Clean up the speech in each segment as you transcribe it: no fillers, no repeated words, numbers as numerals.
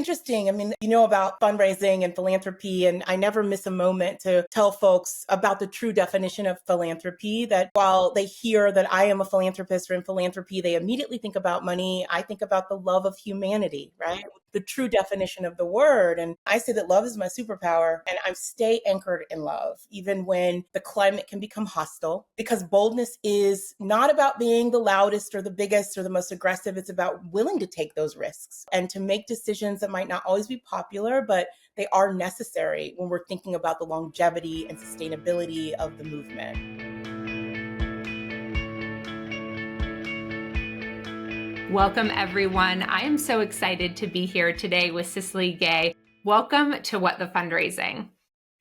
interesting. I mean, you know about fundraising and philanthropy, and I never miss a moment to tell folks about the true definition of philanthropy, that while they hear that I am a philanthropist or in philanthropy, they immediately think about money. I think about the love of humanity, right? The true definition of the word. And I say that love is my superpower, and I stay anchored in love, even when the climate can become hostile, because boldness is not about being the loudest or the biggest or the most aggressive. It's about willing to take those risks and to make decisions that might not always be popular, but they are necessary when we're thinking about the longevity and sustainability of the movement. Welcome, everyone. I am so excited to be here today with Cicley Gay. Welcome to What the Fundraising.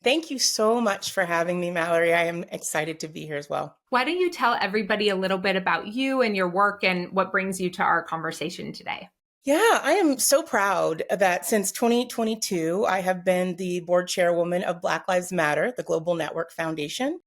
Thank you so much for having me, Mallory. I am excited to be here as well. Why don't you tell everybody a little bit about you and your work and what brings you to our conversation today? Yeah, I am so proud that since 2022, I have been the board chairwoman of Black Lives Matter, the Global Network Foundation.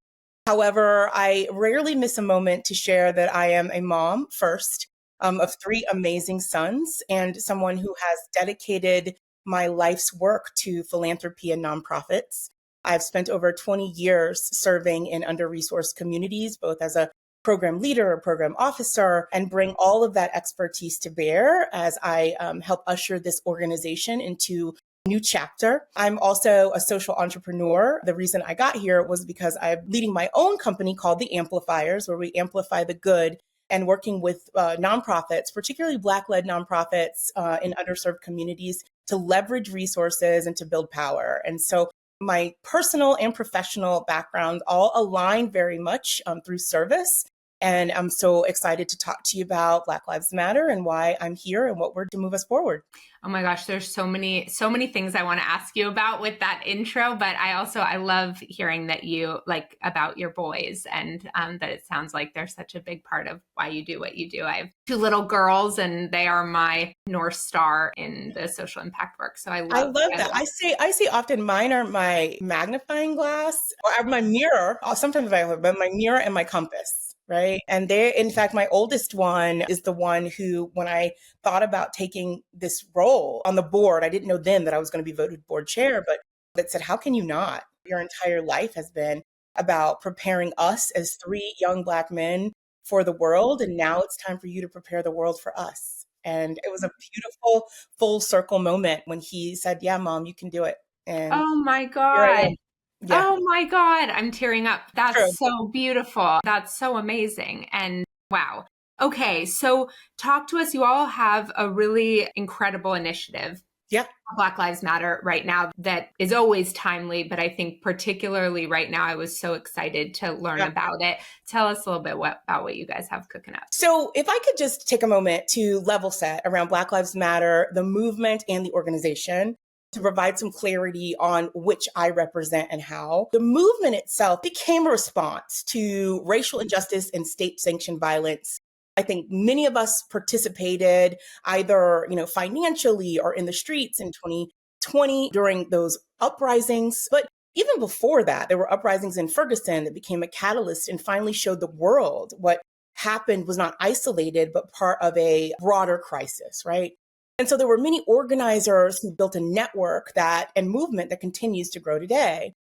However, I rarely miss a moment to share that I am a mom first, of three amazing sons, and someone who has dedicated my life's work to philanthropy and nonprofits. I've spent over 20 years serving in under-resourced communities, both as a program leader or program officer, and bring all of that expertise to bear as I help usher this organization into a new chapter. I'm also a social entrepreneur. The reason I got here was because I'm leading my own company called The Amplifiers, where we amplify the good, and working with nonprofits, particularly Black-led nonprofits in underserved communities, to leverage resources and to build power. And so my personal and professional background all align very much through service. And I'm so excited to talk to you about Black Lives Matter and why I'm here and what we're to move us forward. Oh my gosh, there's so many things I want to ask you about with that intro, but I love hearing that you like about your boys and that it sounds like they're such a big part of why you do what you do. I have two little girls and they are my North Star in the social impact work. So I love that. I say often mine are my magnifying glass or my mirror. Sometimes but my mirror and my compass. Right. And in fact, my oldest one is the one who, when I thought about taking this role on the board, I didn't know then that I was going to be voted board chair, but that said, how can you not? Your entire life has been about preparing us as three young Black men for the world. And now it's time for you to prepare the world for us. And it was a beautiful full circle moment when he said, yeah, Mom, you can do it. And oh my God. Yeah. Oh my God, I'm tearing up. That's True. so beautiful. That's so amazing. And wow. Okay, so talk to us. You all have a really incredible initiative. Yeah. Black Lives Matter right now that is always timely, but I think particularly right now, I was so excited to learn about it. Tell us a little bit about what you guys have cooking up. So if I could just take a moment to level set around Black Lives Matter, the movement and the organization, to provide some clarity on which I represent and how. The movement itself became a response to racial injustice and state-sanctioned violence. I think many of us participated either, financially or in the streets in 2020 during those uprisings. But even before that, there were uprisings in Ferguson that became a catalyst and finally showed the world what happened was not isolated, but part of a broader crisis, right? And so there were many organizers who built a network and movement that continues to grow today.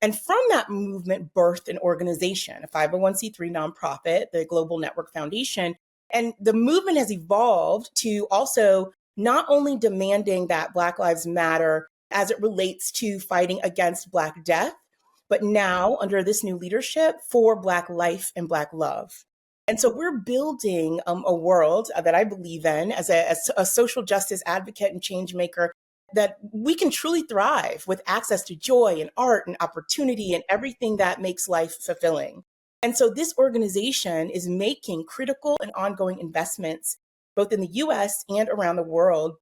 And from that movement birthed an organization, a 501c3 nonprofit, the Global Network Foundation. And the movement has evolved to also not only demanding that Black Lives Matter as it relates to fighting against Black death, but now under this new leadership for Black life and Black love. And so we're building a world that I believe in as a social justice advocate and change maker, that we can truly thrive with access to joy and art and opportunity and everything that makes life fulfilling. And so this organization is making critical and ongoing investments, both in the US and around the world,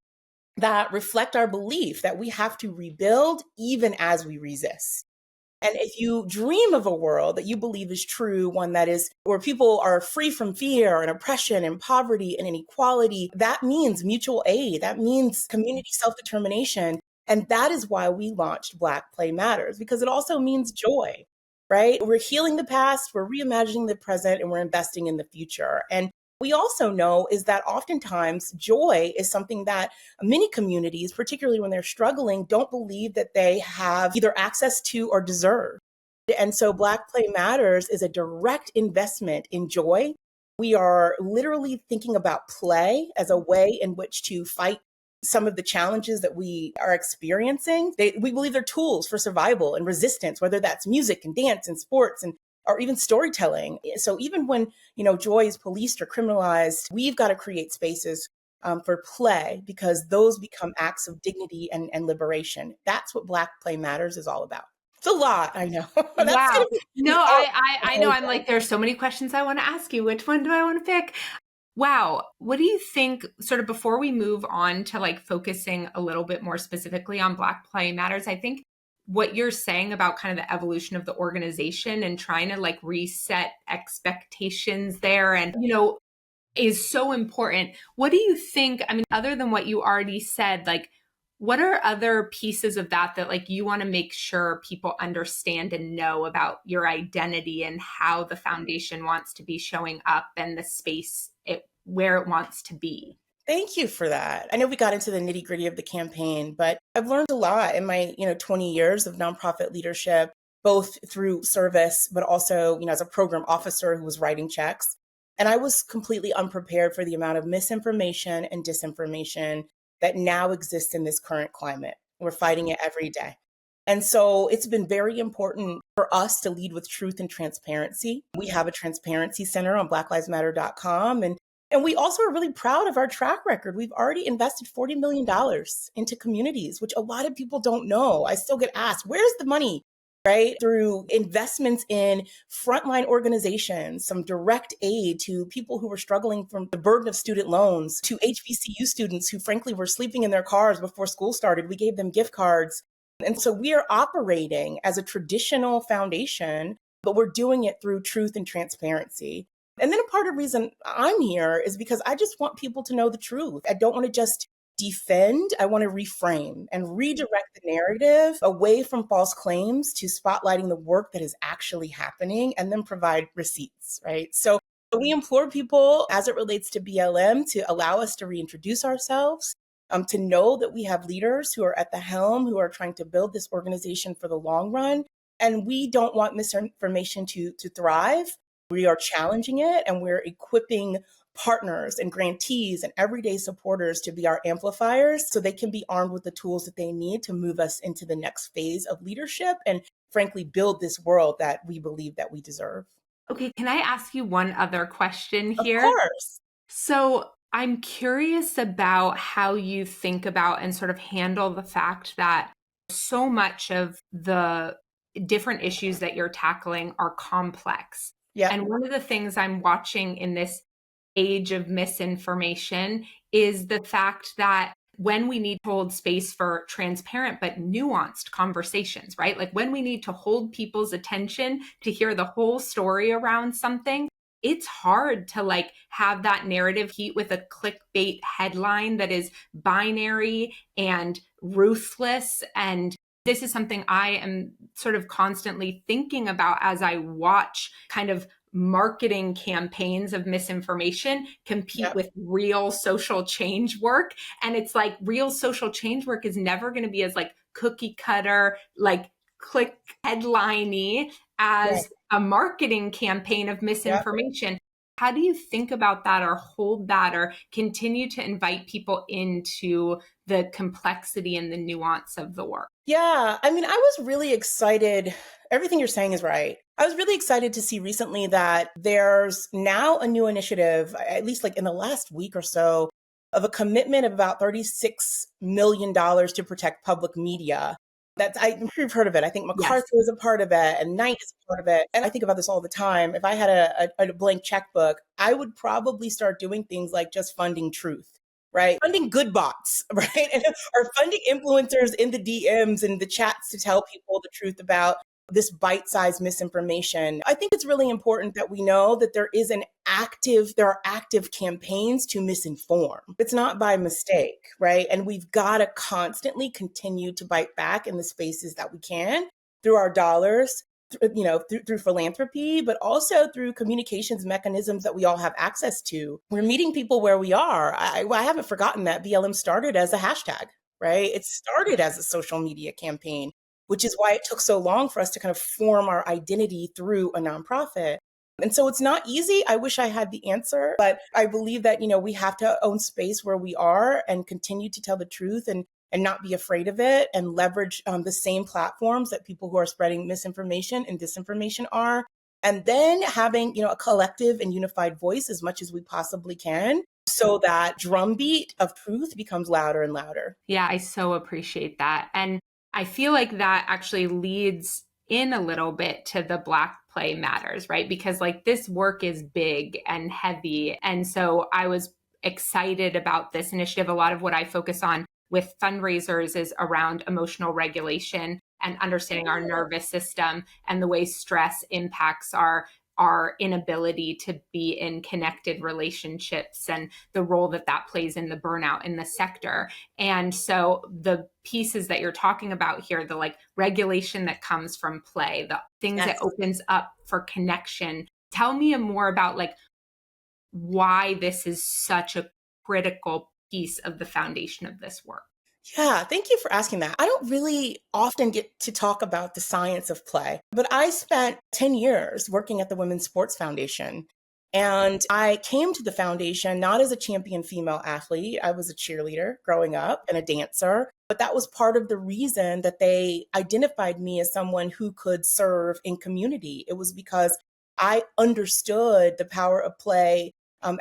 that reflect our belief that we have to rebuild even as we resist. And if you dream of a world that you believe is true, one that is where people are free from fear and oppression and poverty and inequality, that means mutual aid. That means community self-determination. And that is why we launched Black Play Matters, because it also means joy, right? We're healing the past, we're reimagining the present, and we're investing in the future. And We also know is that oftentimes joy is something that many communities, particularly when they're struggling, don't believe that they have either access to or deserve. And so Black Play Matters is a direct investment in joy. We are literally thinking about play as a way in which to fight some of the challenges that we are experiencing. We believe they're tools for survival and resistance, whether that's music and dance and sports and or even storytelling. So even when, joy is policed or criminalized, we've got to create spaces for play because those become acts of dignity and liberation. That's what Black Play Matters is all about. It's a lot, I know. That's Wow. going to be No, I know. I'm like, there's so many questions I want to ask you. Which one do I want to pick? Wow. What do you think, sort of before we move on to like focusing a little bit more specifically on Black Play Matters, I think what you're saying about kind of the evolution of the organization and trying to like reset expectations there and, is so important. What do you think? I mean, other than what you already said, like, what are other pieces of that like you want to make sure people understand and know about your identity and how the foundation wants to be showing up and the space where it wants to be? Thank you for that. I know we got into the nitty gritty of the campaign, but I've learned a lot in my, 20 years of nonprofit leadership, both through service, but also, as a program officer who was writing checks. And I was completely unprepared for the amount of misinformation and disinformation that now exists in this current climate. We're fighting it every day. And so it's been very important for us to lead with truth and transparency. We have a transparency center on blacklivesmatter.com. And we also are really proud of our track record. We've already invested $40 million into communities, which a lot of people don't know. I still get asked, where's the money? Right? Through investments in frontline organizations, some direct aid to people who were struggling from the burden of student loans, to HBCU students who frankly were sleeping in their cars before school started. We gave them gift cards. And so we are operating as a traditional foundation, but we're doing it through truth and transparency. And then a part of the reason I'm here is because I just want people to know the truth. I don't want to just defend. I want to reframe and redirect the narrative away from false claims to spotlighting the work that is actually happening and then provide receipts, right? So we implore people as it relates to BLM to allow us to reintroduce ourselves, to know that we have leaders who are at the helm, who are trying to build this organization for the long run. And we don't want misinformation to thrive. We are challenging it and we're equipping partners and grantees and everyday supporters to be our amplifiers so they can be armed with the tools that they need to move us into the next phase of leadership and frankly build this world that we believe that we deserve. Okay, can I ask you one other question here? Of course. So I'm curious about how you think about and sort of handle the fact that so much of the different issues that you're tackling are complex. Yeah. And one of the things I'm watching in this age of misinformation is the fact that when we need to hold space for transparent but nuanced conversations, right? Like when we need to hold people's attention to hear the whole story around something, it's hard to like have that narrative heat with a clickbait headline that is binary and ruthless. And this is something I am sort of constantly thinking about as I watch kind of marketing campaigns of misinformation compete with real social change work. And it's like real social change work is never going to be as like cookie cutter, like click headline-y as a marketing campaign of misinformation. How do you think about that or hold that or continue to invite people into the complexity and the nuance of the work? Yeah, I mean, I was really excited. Everything you're saying is right. I was really excited to see recently that there's now a new initiative, at least like in the last week or so, of a commitment of about $36 million to protect public media. I'm sure you've heard of it. I think MacArthur is a part of it and Knight is a part of it. And I think about this all the time. If I had a blank checkbook, I would probably start doing things like just funding truth. Right? Funding good bots, right? Or funding influencers in the DMs and the chats to tell people the truth about this bite-sized misinformation. I think it's really important that we know that there are active campaigns to misinform. It's not by mistake, right? And we've got to constantly continue to bite back in the spaces that we can through our dollars. through philanthropy, but also through communications mechanisms that we all have access to. We're meeting people where we are. I haven't forgotten that BLM started as a hashtag, right? It started as a social media campaign, which is why it took so long for us to kind of form our identity through a nonprofit. And so it's not easy. I wish I had the answer, but I believe that, we have to own space where we are and continue to tell the truth and not be afraid of it and leverage the same platforms that people who are spreading misinformation and disinformation are. And then having, a collective and unified voice as much as we possibly can so that drumbeat of truth becomes louder and louder. Yeah, I so appreciate that. And I feel like that actually leads in a little bit to the Black Play Matters, right? Because like this work is big and heavy. And so I was excited about this initiative. A lot of what I focus on with fundraisers is around emotional regulation and understanding our nervous system and the way stress impacts our inability to be in connected relationships and the role that that plays in the burnout in the sector. And so the pieces that you're talking about here, the like regulation that comes from play, the things that opens up for connection. Tell me more about like why this is such a critical piece of the foundation of this work. Yeah, thank you for asking that. I don't really often get to talk about the science of play, but I spent 10 years working at the Women's Sports Foundation. And I came to the foundation not as a champion female athlete. I was a cheerleader growing up and a dancer, but that was part of the reason that they identified me as someone who could serve in community. It was because I understood the power of play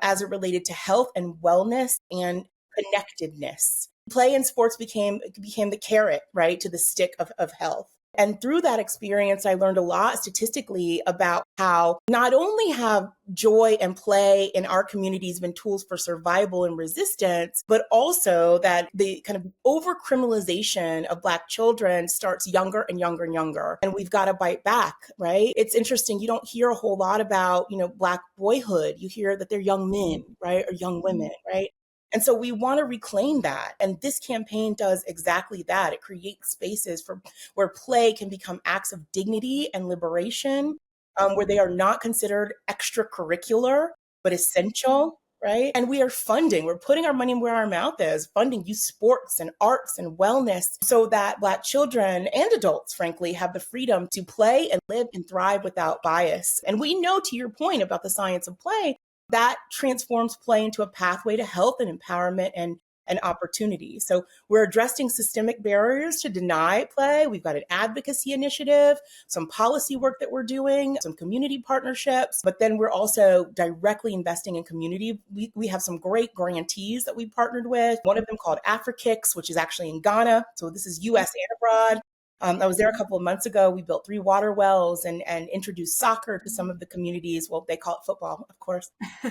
as it related to health and wellness and connectedness. Play in sports became the carrot, right, to the stick of health. And through that experience, I learned a lot statistically about how not only have joy and play in our communities been tools for survival and resistance, but also that the kind of over-criminalization of Black children starts younger and younger and younger. And we've got to bite back, right? It's interesting. You don't hear a whole lot about, Black boyhood. You hear that they're young men, right? Or young women, right? And so we want to reclaim that. And this campaign does exactly that. It creates spaces for where play can become acts of dignity and liberation, where they are not considered extracurricular, but essential, right? And we're putting our money where our mouth is, funding youth sports and arts and wellness so that Black children and adults, frankly, have the freedom to play and live and thrive without bias. And we know, to your point about the science of play, that transforms play into a pathway to health and empowerment and opportunity. So we're addressing systemic barriers to deny play. We've got an advocacy initiative, some policy work that we're doing, some community partnerships, but then we're also directly investing in community. We have some great grantees that we partnered with, one of them called AfriKicks, which is actually in Ghana. So this is US and abroad. I was there a couple of months ago. We built 3 water wells and introduced soccer to some of the communities. Well, they call it football, of course.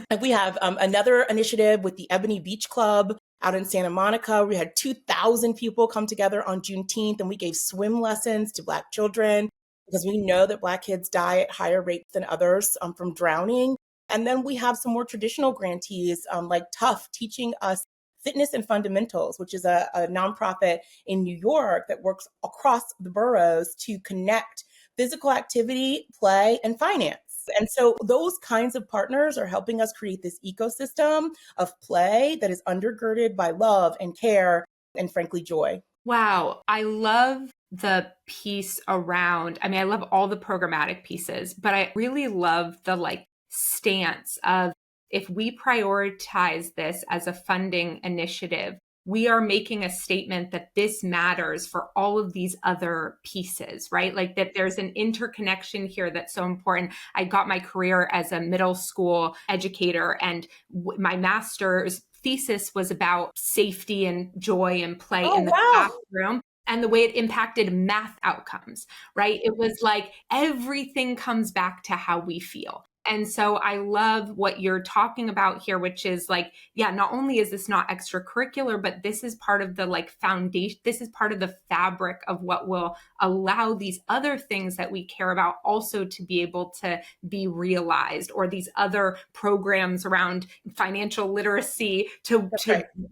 And we have another initiative with the Ebony Beach Club out in Santa Monica. We had 2,000 people come together on Juneteenth, and we gave swim lessons to Black children because we know that Black kids die at higher rates than others from drowning. And then we have some more traditional grantees like Tough teaching us Fitness and Fundamentals, which is a nonprofit in New York that works across the boroughs to connect physical activity, play, and finance. And so those kinds of partners are helping us create this ecosystem of play that is undergirded by love and care and, frankly, joy. Wow. I love the piece around, I love all the programmatic pieces, but I really love the stance of, if we prioritize this as a funding initiative, we are making a statement that this matters for all of these other pieces, right? Like that there's an interconnection here that's so important. I got my career as a middle school educator, and my master's thesis was about safety and joy and play in the classroom and the way it impacted math outcomes, right? It was like everything comes back to how we feel. And so I love what you're talking about here, which is not only is this not extracurricular, but this is part of the foundation. This is part of the fabric of what will allow these other things that we care about also to be able to be realized, or these other programs around financial literacy to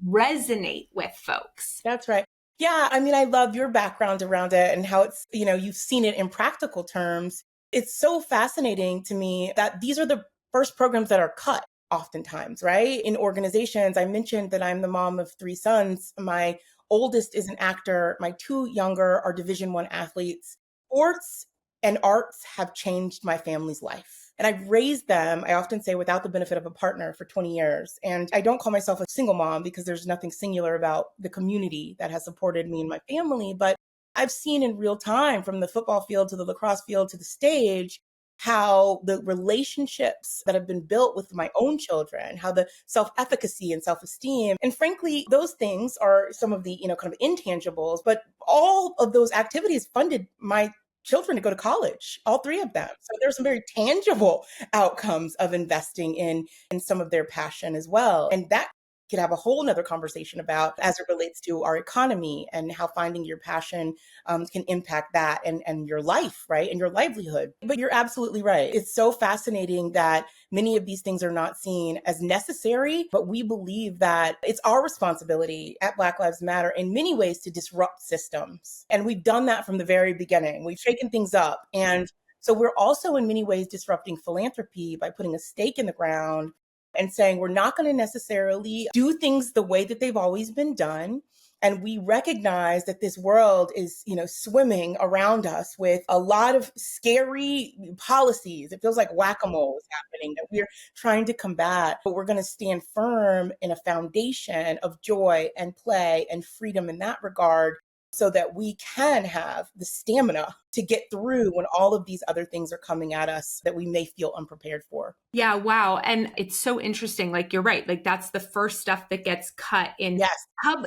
resonate with folks. That's right. Yeah. I love your background around it and how it's, you've seen it in practical terms. it's so fascinating to me that these are the first programs that are cut oftentimes, right? In organizations, I mentioned that I'm the mom of 3 sons. My oldest is an actor. My 2 younger are Division 1 athletes. Sports and arts have changed my family's life. And I've raised them, I often say, without the benefit of a partner for 20 years. And I don't call myself a single mom because there's nothing singular about the community that has supported me and my family. But I've seen in real time, from the football field to the lacrosse field to the stage, how the relationships that have been built with my own children, how the self-efficacy and self-esteem, and frankly, those things are some of the, kind of intangibles, but all of those activities funded my children to go to college, all 3 of them. So there's some very tangible outcomes of investing in some of their passion as well. And that could have a whole nother conversation about as it relates to our economy and how finding your passion can impact that and your life, right? And your livelihood. But you're absolutely right. It's so fascinating that many of these things are not seen as necessary, but we believe that it's our responsibility at Black Lives Matter in many ways to disrupt systems. And we've done that from the very beginning. We've shaken things up. And so we're also in many ways disrupting philanthropy by putting a stake in the ground and saying we're not going to necessarily do things the way that they've always been done. And we recognize that this world is, swimming around us with a lot of scary policies. It feels like whack-a-mole is happening that we're trying to combat, but we're going to stand firm in a foundation of joy and play and freedom in that regard, so that we can have the stamina to get through when all of these other things are coming at us that we may feel unprepared for. Yeah, wow. And it's so interesting. Like, you're right. Like, that's the first stuff that gets cut in Yes.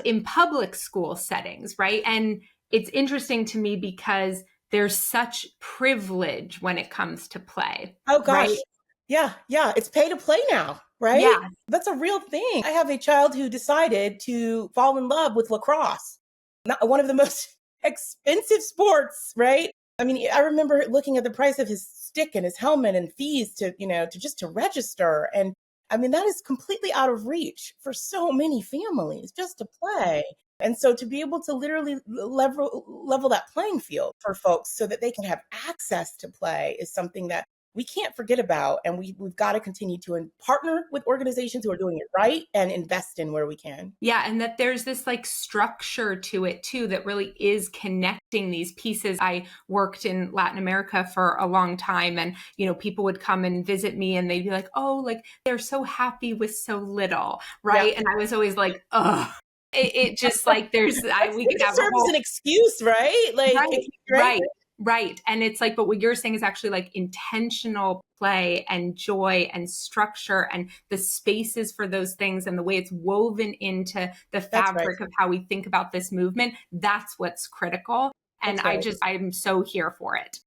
in public school settings, right? And it's interesting to me because there's such privilege when it comes to play. Oh gosh. Right? Yeah. It's pay to play now, right? Yeah. That's a real thing. I have a child who decided to fall in love with lacrosse. Not one of the most expensive sports, right? I mean, I remember looking at the price of his stick and his helmet and fees to register. And I mean, that is completely out of reach for so many families just to play. And so to be able to literally level that playing field for folks so that they can have access to play is something that we can't forget about. And we've got to continue to partner with organizations who are doing it right and invest in where we can. Yeah. And that there's this like structure to it too, that really is connecting these pieces. I worked in Latin America for a long time, and, people would come and visit me and they'd be like, oh, like they're so happy with so little. Right. Yeah. And I was always like, ugh. It just like we could have serves as an excuse, right? Like, right. And it's like, but what you're saying is actually like intentional play and joy and structure and the spaces for those things and the way it's woven into the fabric of how we think about this movement. That's what's critical. And I'm so here for it.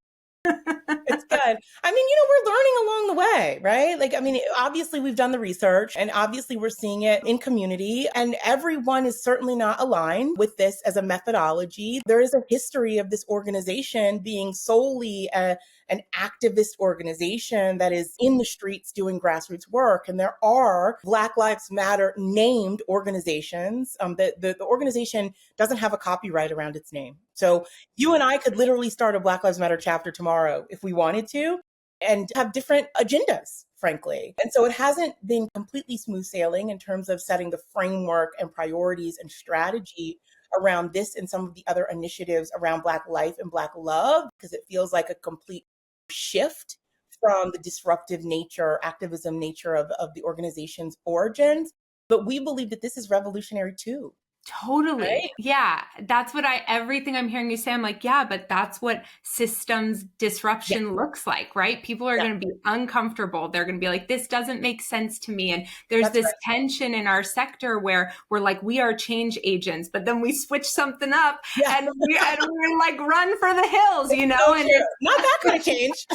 It's good. I mean, we're learning along the way, right? Like, I mean, obviously we've done the research and obviously we're seeing it in community, and everyone is certainly not aligned with this as a methodology. There is a history of this organization being solely an activist organization that is in the streets doing grassroots work. And there are Black Lives Matter named organizations. The organization doesn't have a copyright around its name. So you and I could literally start a Black Lives Matter chapter tomorrow if we wanted to, and have different agendas, frankly. And so it hasn't been completely smooth sailing in terms of setting the framework and priorities and strategy around this and some of the other initiatives around Black life and Black love, because it feels like a complete shift from the disruptive nature, activism nature of the organization's origins. But we believe that this is revolutionary too. Totally. Right? Yeah. That's what everything I'm hearing you say, I'm like, yeah, but that's what systems disruption looks like, right? People are going to be uncomfortable. They're going to be like, this doesn't make sense to me. And there's this tension in our sector where we're like, we are change agents, but then we switch something up and we're like, run for the hills, and not that kind of change.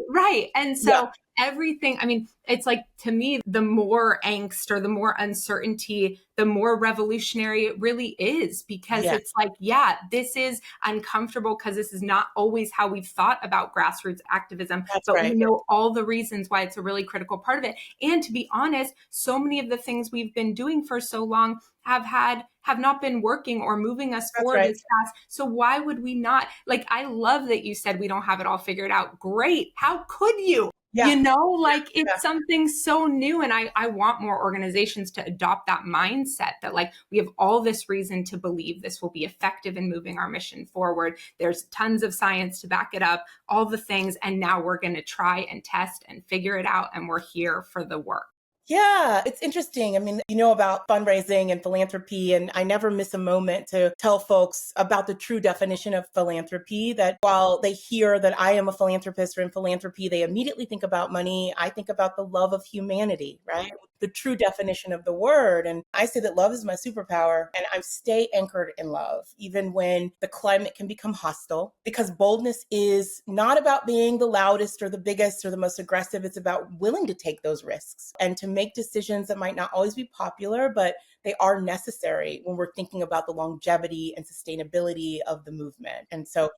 Right. And so, everything. I mean, it's like, to me, the more angst or the more uncertainty, the more revolutionary it really is, because Yeah, it's like, yeah, this is uncomfortable because this is not always how we've thought about grassroots activism, that's but we right. know all the reasons why it's a really critical part of it. And to be honest, so many of the things we've been doing for so long have not been working or moving us That's forward right. as fast. So why would we not? Like, I love that you said we don't have it all figured out. Great. How could you? Yeah, Like, yeah. it's something so new. And I want more organizations to adopt that mindset that, like, we have all this reason to believe this will be effective in moving our mission forward. There's tons of science to back it up, all the things. And now we're going to try and test and figure it out. And we're here for the work. Yeah, it's interesting. I mean, you know about fundraising and philanthropy, and I never miss a moment to tell folks about the true definition of philanthropy. That while they hear that I am a philanthropist or in philanthropy, they immediately think about money. I think about the love of humanity, right? The true definition of the word. And I say that love is my superpower, and I stay anchored in love, even when the climate can become hostile, because boldness is not about being the loudest or the biggest or the most aggressive. It's about willing to take those risks and to make decisions that might not always be popular, but they are necessary when we're thinking about the longevity and sustainability of the movement. And so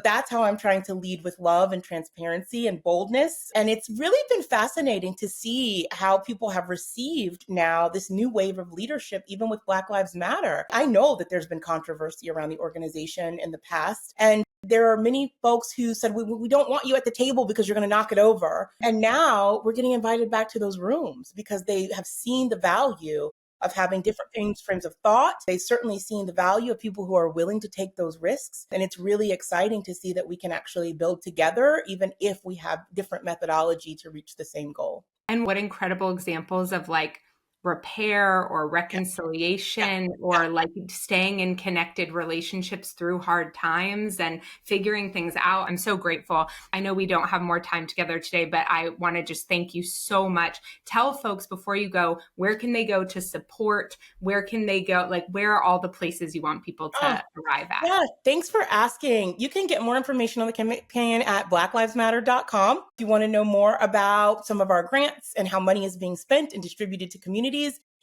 that's how I'm trying to lead, with love and transparency and boldness. And it's really been fascinating to see how people have received now this new wave of leadership, even with Black Lives Matter. I know that there's been controversy around the organization in the past. And there are many folks who said, we don't want you at the table because you're going to knock it over. And now we're getting invited back to those rooms because they have seen the value of having different frames of thought. They've certainly seen the value of people who are willing to take those risks. And it's really exciting to see that we can actually build together, even if we have different methodology to reach the same goal. And what incredible examples of, like, repair or Yeah, yeah, reconciliation, yeah. or like staying in connected relationships through hard times and figuring things out. I'm so grateful. I know we don't have more time together today, but I want to just thank you so much. Tell folks before you go, where can they go to support? Where can they go? Like, where are all the places you want people to Oh, arrive at? yeah, thanks for asking. You can get more information on the campaign at blacklivesmatter.com. If you want to know more about some of our grants and how money is being spent and distributed to communities,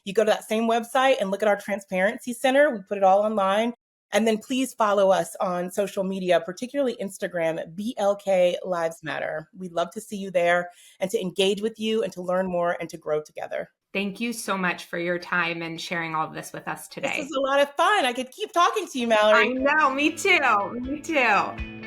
you go to that same website and look at our Transparency Center. We put it all online. And then please follow us on social media, particularly Instagram at BLK Lives Matter. We'd love to see you there and to engage with you and to learn more and to grow together. Thank you so much for your time and sharing all of this with us This was today. a lot of fun. I could keep talking to you, I Mallory. know, me too. Me too.